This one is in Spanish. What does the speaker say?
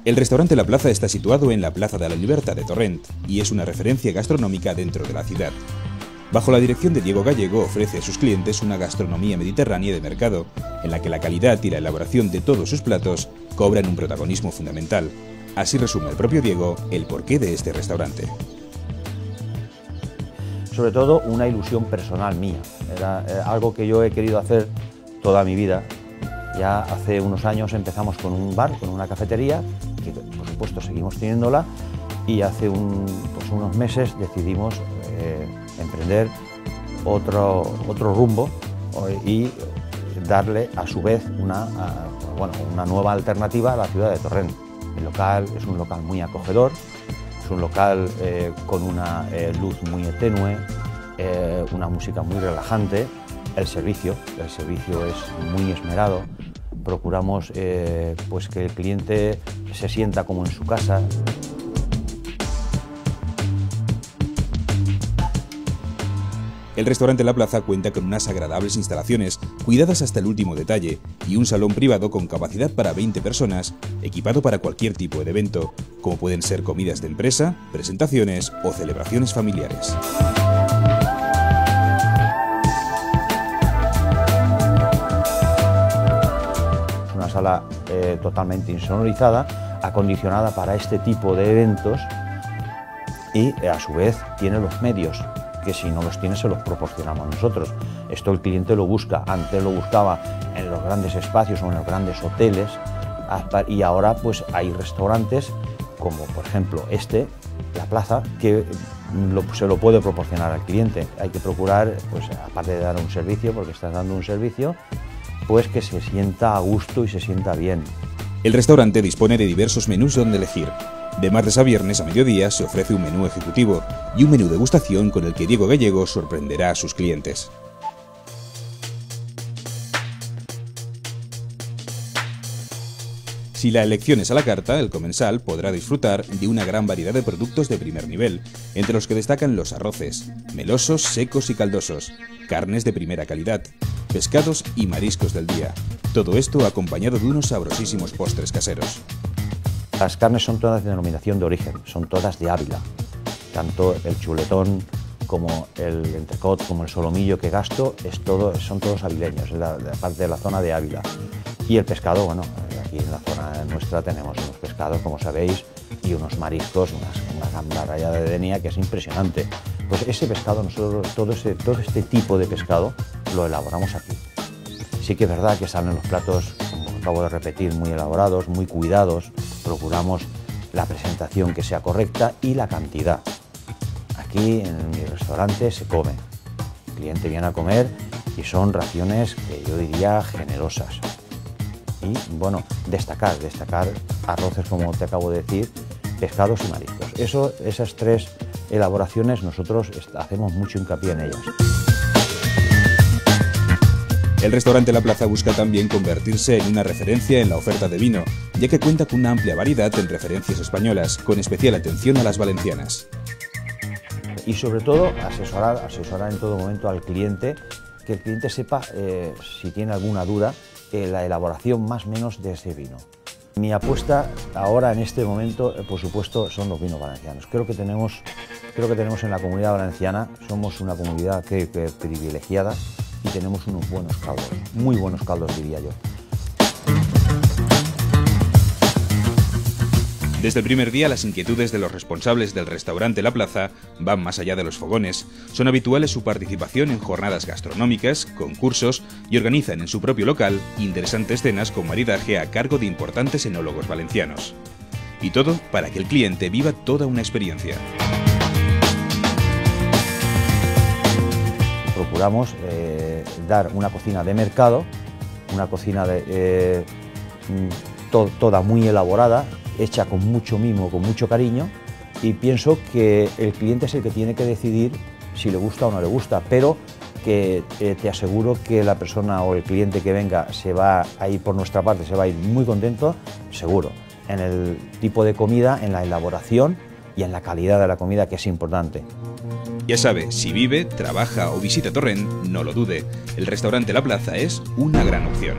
El restaurante La Plaza está situado en la Plaza de la Libertad de Torrent y es una referencia gastronómica dentro de la ciudad. Bajo la dirección de Diego Gallego ofrece a sus clientes una gastronomía mediterránea de mercado, en la que la calidad y la elaboración de todos sus platos cobran un protagonismo fundamental. Así resume el propio Diego el porqué de este restaurante. Sobre todo una ilusión personal mía, era algo que yo he querido hacer toda mi vida. Ya hace unos años empezamos con un bar, con una cafetería, que por supuesto seguimos teniéndola, y hace unos meses decidimos emprender otro rumbo y darle a su vez una nueva alternativa a la ciudad de Torrent. El local es un local muy acogedor, es un local con una luz muy tenue, una música muy relajante. El servicio es muy esmerado. Procuramos pues que el cliente se sienta como en su casa. El restaurante La Plaza cuenta con unas agradables instalaciones, cuidadas hasta el último detalle, y un salón privado con capacidad para 20 personas, equipado para cualquier tipo de evento, como pueden ser comidas de empresa, presentaciones o celebraciones familiares. Es una sala totalmente insonorizada, acondicionada para este tipo de eventos y a su vez tiene los medios, que si no los tiene se los proporcionamos nosotros. Esto el cliente lo busca, antes lo buscaba en los grandes espacios o en los grandes hoteles, y ahora pues hay restaurantes como por ejemplo La Plaza, que se lo puede proporcionar al cliente. Hay que procurar, pues aparte de dar un servicio, porque estás dando un servicio, pues que se sienta a gusto y se sienta bien. El restaurante dispone de diversos menús donde elegir. De martes a viernes a mediodía se ofrece un menú ejecutivo y un menú degustación con el que Diego Gallego sorprenderá a sus clientes. Si la elección es a la carta, el comensal podrá disfrutar de una gran variedad de productos de primer nivel, entre los que destacan los arroces, melosos, secos y caldosos, carnes de primera calidad, pescados y mariscos del día. Todo esto acompañado de unos sabrosísimos postres caseros. Las carnes son todas de denominación de origen, son todas de Ávila. Tanto el chuletón como el entrecot, como el solomillo que gasto, son todos avileños, parte de la zona de Ávila. Y el pescado, bueno, aquí en la zona nuestra tenemos unos pescados, como sabéis, y unos mariscos, una gamba rallada de denia que es impresionante. Pues ese pescado, nosotros todo este tipo de pescado lo elaboramos aquí. Sí que es verdad que salen los platos, como acabo de repetir, muy elaborados, muy cuidados. Procuramos la presentación que sea correcta y la cantidad. Aquí en mi restaurante se come. El cliente viene a comer y son raciones que yo diría generosas. Y bueno, destacar arroces, como te acabo de decir, pescados y mariscos. Esas tres elaboraciones nosotros hacemos mucho hincapié en ellas. El restaurante La Plaza busca también convertirse en una referencia en la oferta de vino, ya que cuenta con una amplia variedad en referencias españolas, con especial atención a las valencianas. Y sobre todo asesorar en todo momento al cliente, que el cliente sepa, si tiene alguna duda, la elaboración más o menos de ese vino. Mi apuesta ahora en este momento, por supuesto, son los vinos valencianos. Creo que tenemos en la comunidad valenciana, somos una comunidad privilegiada, y tenemos unos buenos caldos, muy buenos caldos diría yo. Desde el primer día, las inquietudes de los responsables del restaurante La Plaza van más allá de los fogones. Son habituales su participación en jornadas gastronómicas, concursos y organizan en su propio local interesantes cenas con maridaje a cargo de importantes enólogos valencianos. Y todo para que el cliente viva toda una experiencia. Procuramos dar una cocina de mercado, una cocina toda muy elaborada, hecha con mucho mimo, con mucho cariño, y pienso que el cliente es el que tiene que decidir si le gusta o no le gusta, pero que te aseguro que la persona o el cliente que venga se va a ir, por nuestra parte, se va a ir muy contento, seguro, en el tipo de comida, en la elaboración y en la calidad de la comida, que es importante. Ya sabe, si vive, trabaja o visita Torrent, no lo dude, el restaurante La Plaza es una gran opción.